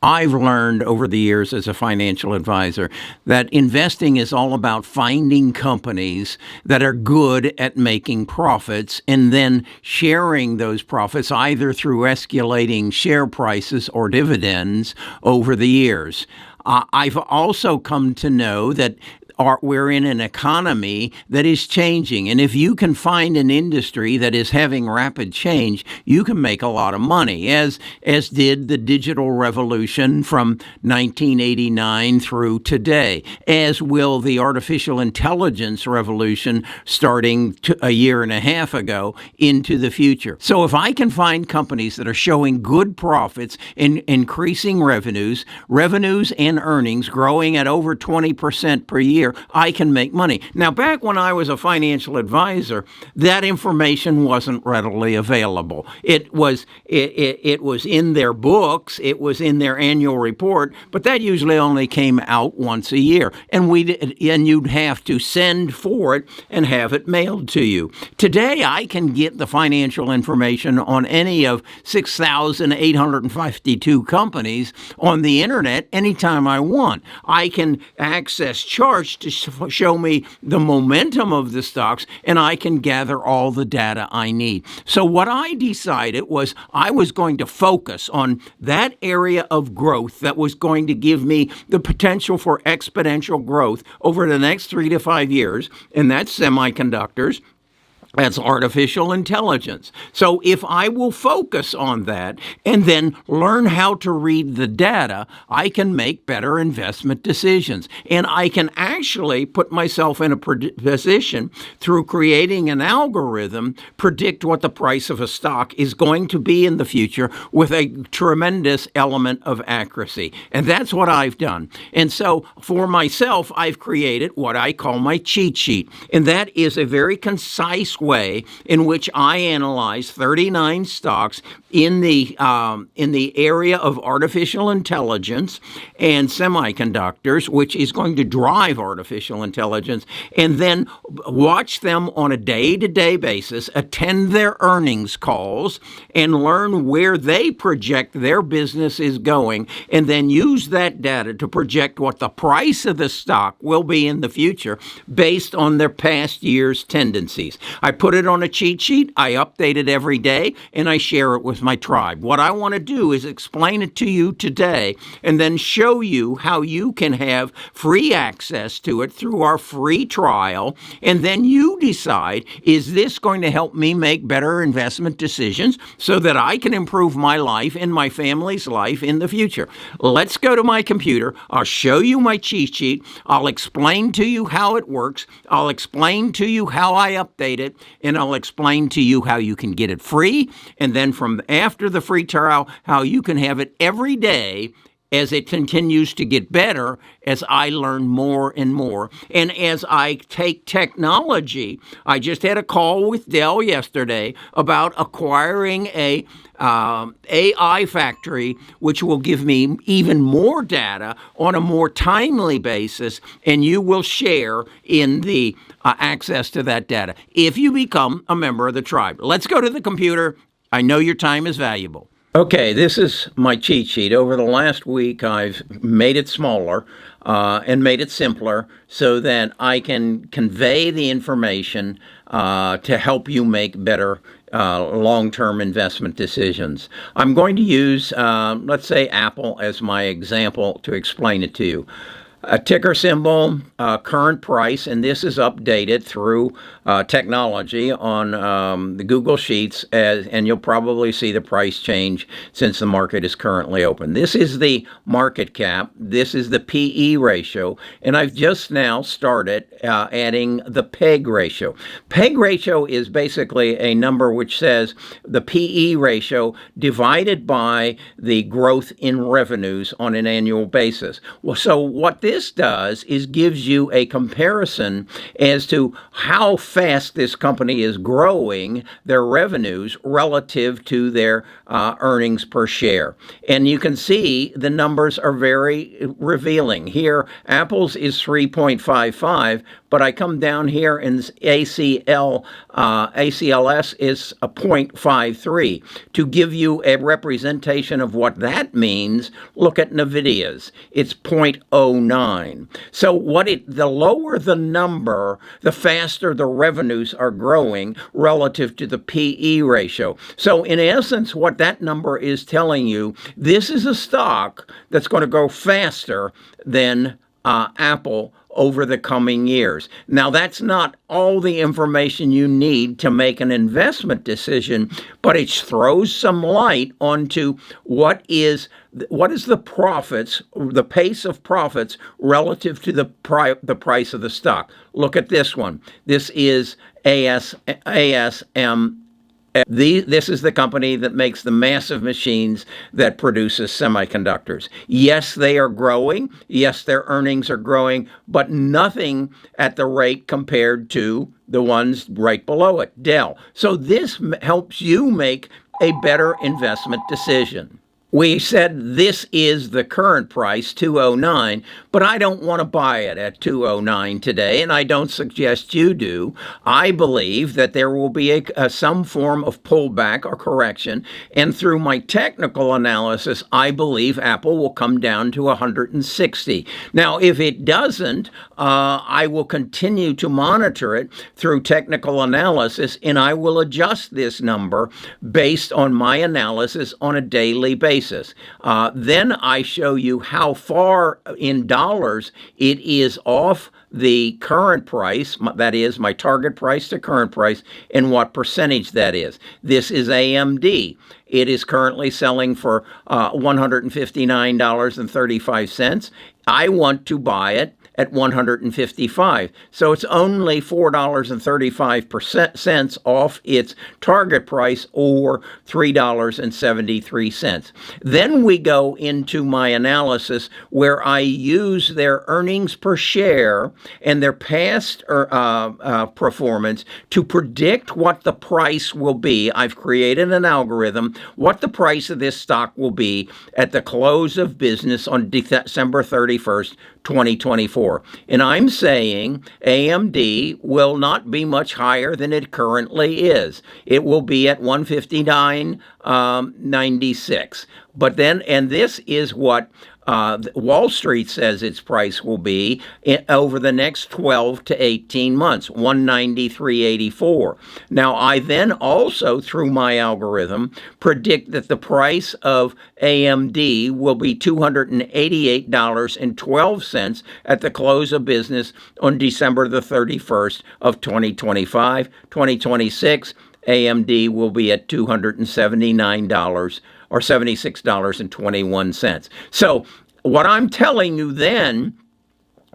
I've learned over the years as a financial advisor that investing is all about finding companies that are good at making profits and then sharing those profits either through escalating share prices or dividends over the years. I've also come to know that we're in an economy that is changing. And if you can find an industry that is having rapid change, you can make a lot of money, as did the digital revolution from 1989 through today, as will the artificial intelligence revolution starting a year and a half ago into the future. So if I can find companies that are showing good profits and increasing revenues and earnings growing at over 20% per year, I can make money. Now, back when I was a financial advisor, that information wasn't readily available. It was in their books, it was in their annual report, but that usually only came out once a year, and you'd have to send for it and have it mailed to you. Today, I can get the financial information on any of 6,852 companies on the internet anytime I want. I can access charts to show me the momentum of the stocks, and I can gather all the data I need. So what I decided was I was going to focus on that area of growth that was going to give me the potential for exponential growth over the next 3 to 5 years, and that's semiconductors. That's artificial intelligence. So if I will focus on that and then learn how to read the data, I can make better investment decisions. And I can actually put myself in a position through creating an algorithm, predict what the price of a stock is going to be in the future with a tremendous element of accuracy. And that's what I've done. And so for myself, I've created what I call my cheat sheet. And that is a very concise way in which I analyze 39 stocks in the area of artificial intelligence and semiconductors, which is going to drive artificial intelligence, and then watch them on a day-to-day basis, attend their earnings calls, and learn where they project their business is going, and then use that data to project what the price of the stock will be in the future based on their past year's tendencies. I put it on a cheat sheet, I update it every day, and I share it with my tribe. What I want to do is explain it to you today and then show you how you can have free access to it through our free trial, and then you decide, is this going to help me make better investment decisions so that I can improve my life and my family's life in the future? Let's go to my computer. I'll show you my cheat sheet. I'll explain to you how it works. I'll explain to you how I update it, and I'll explain to you how you can get it free, and then from after the free trial, how you can have it every day as it continues to get better, as I learn more and more. And as I take technology, I just had a call with Dell yesterday about acquiring a AI factory, which will give me even more data on a more timely basis, and you will share in the access to that data if you become a member of the tribe. Let's go to the computer. I know your time is valuable. Okay, this is my cheat sheet. Over the last week, I've made it smaller and made it simpler so that I can convey the information to help you make better long-term investment decisions. I'm going to use, let's say, Apple as my example to explain it to you. A ticker symbol, current price, and this is updated through technology on the Google Sheets, and you'll probably see the price change since the market is currently open. This is the market cap. This is the PE ratio, and I've just now started adding the PEG ratio. PEG ratio is basically a number which says the PE ratio divided by the growth in revenues on an annual basis. Well, so what this does is gives you a comparison as to how fast this company is growing their revenues relative to their earnings per share. And you can see the numbers are very revealing. Here, Apple's is 3.55, but I come down here and ACLS is a 0.53. To give you a representation of what that means, look at NVIDIA's. It's 0.09. So the lower the number, the faster the revenues are growing relative to the PE ratio. So in essence, what that number is telling you, this is a stock that's going to go faster than Apple over the coming years. Now, that's not all the information you need to make an investment decision, but it throws some light onto what is the profits, the pace of profits relative to the price of the stock. Look at this one. This is ASM. This is the company that makes the massive machines that produces semiconductors. Yes, they are growing. Yes, their earnings are growing, but nothing at the rate compared to the ones right below it, Dell. So this helps you make a better investment decision. We said this is the current price, 209, but I don't want to buy it at 209 today, and I don't suggest you do. I believe that there will be some form of pullback or correction, and through my technical analysis, I believe Apple will come down to 160. Now, if it doesn't, I will continue to monitor it through technical analysis, and I will adjust this number based on my analysis on a daily basis. Then I show you how far in dollars it is off the current price, that is my target price to current price, and what percentage that is. This is AMD. It is currently selling for $159.35. I want to buy it at $155. So it's only $4.35 off its target price, or $3.73. Then we go into my analysis where I use their earnings per share and their past performance to predict what the price will be. I've created an algorithm, what the price of this stock will be at the close of business on December 31st, 2024. And I'm saying AMD will not be much higher than it currently is. It will be at 159.96. But then, and this is what Wall Street says its price will be over the next 12 to 18 months, 193.84. Now, I then also, through my algorithm, predict that the price of AMD will be $288.12 at the close of business on December the 31st of 2025. 2026, AMD will be at $279 or $76.21. So what I'm telling you then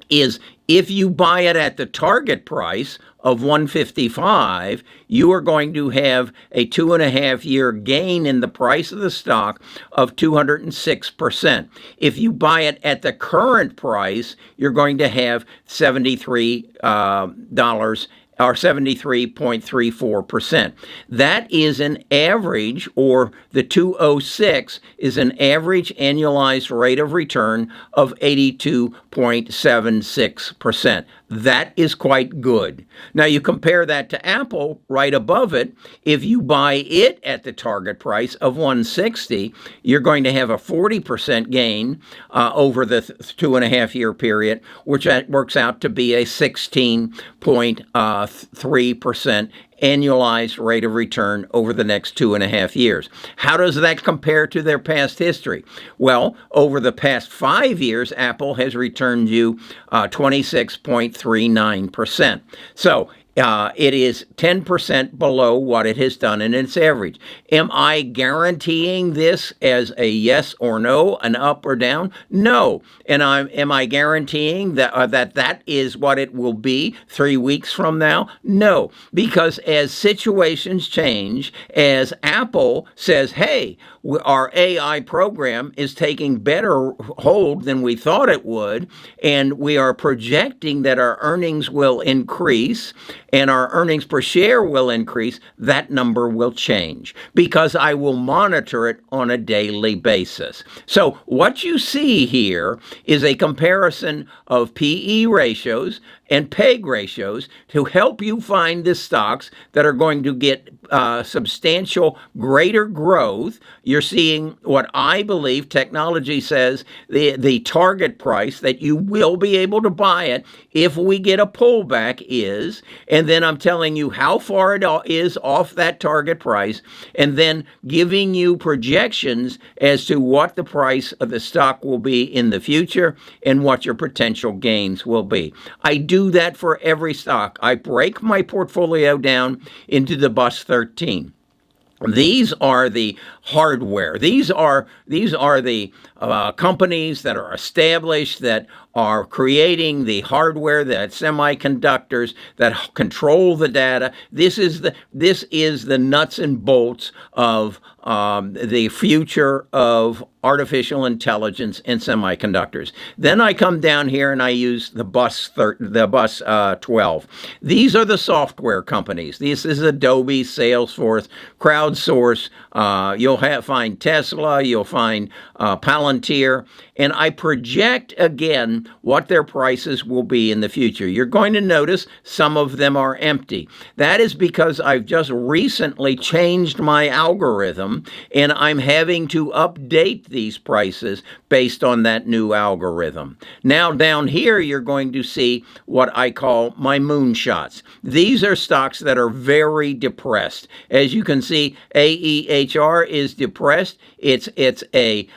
is, if you buy it at the target price of 155, you are going to have a 2.5-year gain in the price of the stock of 206%. If you buy it at the current price, you're going to have $73 or 73.34%. That is an average, or the 206 is an average annualized rate of return of 82.76%. That is quite good. Now you compare that to Apple right above it. If you buy it at the target price of 160, you're going to have a 40% gain over the 2.5-year period, which works out to be a 16.3% annualized rate of return over the next 2.5 years. How does that compare to their past history? Well, over the past 5 years, Apple has returned you 26.39%. So it is 10% below what it has done in its average. Am I guaranteeing this as a yes or no, an up or down? No. And am I guaranteeing that that is what it will be 3 weeks from now? No. Because as situations change, as Apple says, hey, our AI program is taking better hold than we thought it would, and we are projecting that our earnings will increase, and our earnings per share will increase, that number will change because I will monitor it on a daily basis. So what you see here is a comparison of PE ratios and PEG ratios to help you find the stocks that are going to get substantial greater growth. You're seeing what I believe technology says the target price that you will be able to buy it if we get a pullback is, and then I'm telling you how far it is off that target price, and then giving you projections as to what the price of the stock will be in the future and what your potential gains will be. I do that for every stock. I break my portfolio down into the bus 13. These are the hardware. These are the companies that are established, that are creating the hardware, that semiconductors that control the data. This is the nuts and bolts of the future of artificial intelligence and semiconductors. Then I come down here and I use the bus 12. These are the software companies. This is Adobe, Salesforce, Crowdsource. You'll find Tesla. You'll find Palantir. And I project again what their prices will be in the future. You're going to notice some of them are empty. That is because I've just recently changed my algorithm and I'm having to update these prices based on that new algorithm. Now down here you're going to see what I call my moonshots. These are stocks that are very depressed. As you can see, AEHR is depressed. It's a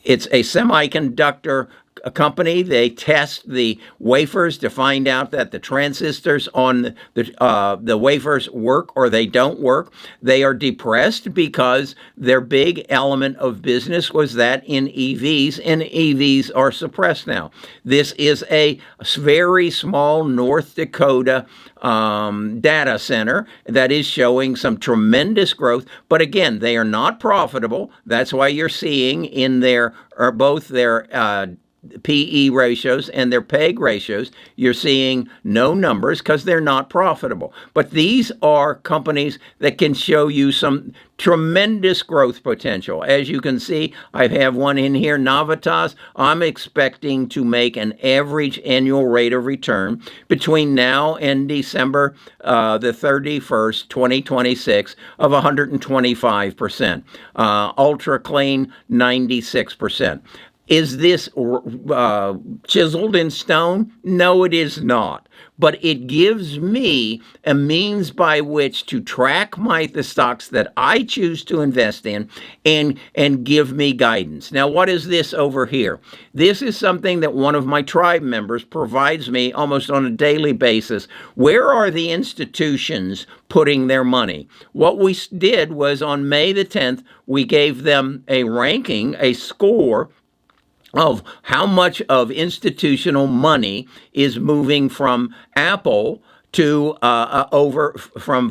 semiconductor company. They test the wafers to find out that the transistors on the wafers work or they don't work. They are depressed because their big element of business was that in EVs, and EVs are suppressed now. This is a very small North Dakota data center that is showing some tremendous growth, but again, they are not profitable. That's why you're seeing in both their PE ratios and their PEG ratios, you're seeing no numbers because they're not profitable. But these are companies that can show you some tremendous growth potential. As you can see, I have one in here, Navitas. I'm expecting to make an average annual rate of return between now and December the 31st, 2026 of 125%. Ultra Clean, 96%. Is this chiseled in stone? No, it is not. But it gives me a means by which to track the stocks that I choose to invest in and give me guidance. Now, what is this over here? This is something that one of my tribe members provides me almost on a daily basis. Where are the institutions putting their money? What we did was on May the 10th, we gave them a ranking, a score of how much of institutional money is moving from Apple to from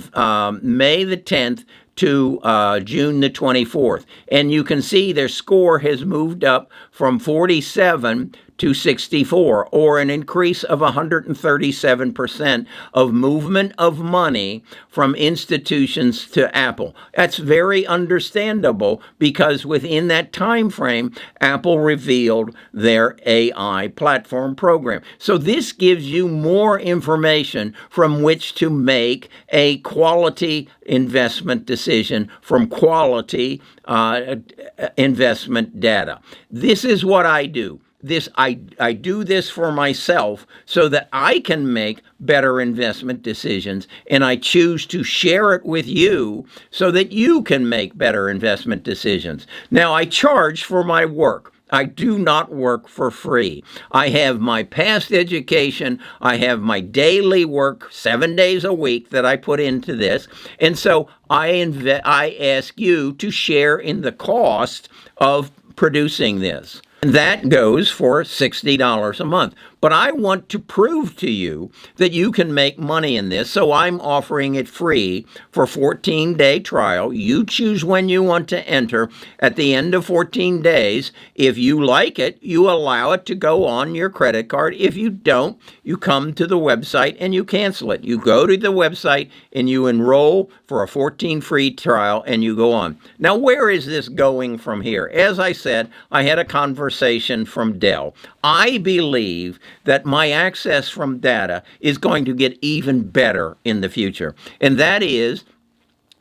May the 10th to June the 24th. And you can see their score has moved up from 47 to 64, or an increase of 137% of movement of money from institutions to Apple. That's very understandable because within that time frame, Apple revealed their AI platform program. So this gives you more information from which to make a quality investment decision from quality investment data. This is what I do. I do this for myself so that I can make better investment decisions, and I choose to share it with you so that you can make better investment decisions. Now, I charge for my work. I do not work for free. I have my past education. I have my daily work 7 days a week that I put into this. And so I ask you to share in the cost of producing this. And that goes for $60 a month. but I want to prove to you that you can make money in this. So I'm offering it free for 14-day trial. You choose when you want to enter. At the end of 14 days, if you like it, you allow it to go on your credit card. If you don't, you come to the website and you cancel it. You go to the website and you enroll for a 14 free trial and you go on. Now, where is this going from here? As I said, I had a conversation from Dell. I believe that my access from data is going to get even better in the future. And that is,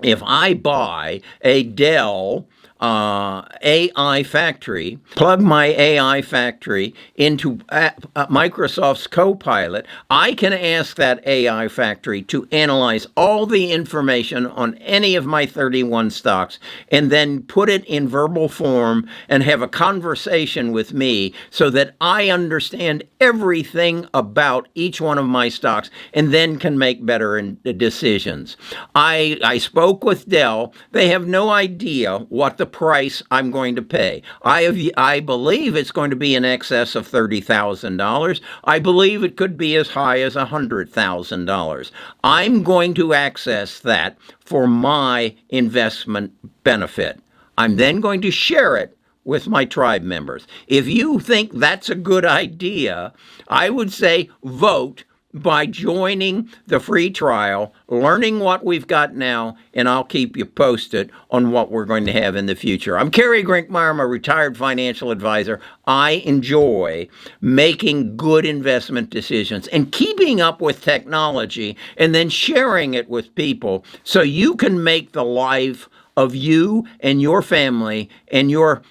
if I buy a Dell AI factory, plug my AI factory into Microsoft's Copilot, I can ask that AI factory to analyze all the information on any of my 31 stocks and then put it in verbal form and have a conversation with me so that I understand everything about each one of my stocks and then can make better decisions. I spoke with Dell. They have no idea what the price I'm going to pay. I believe it's going to be in excess of $30,000. I believe it could be as high as $100,000. I'm going to access that for my investment benefit. I'm then going to share it with my tribe members. If you think that's a good idea, I would say vote by joining the free trial, learning what we've got now, and I'll keep you posted on what we're going to have in the future. I'm Kerry Grinkmeyer. I'm a retired financial advisor. I enjoy making good investment decisions and keeping up with technology and then sharing it with people so you can make the life of you and your family and your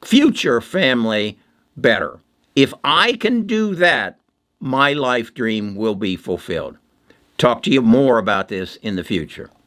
future family better. If I can do that, my life dream will be fulfilled. Talk to you more about this in the future.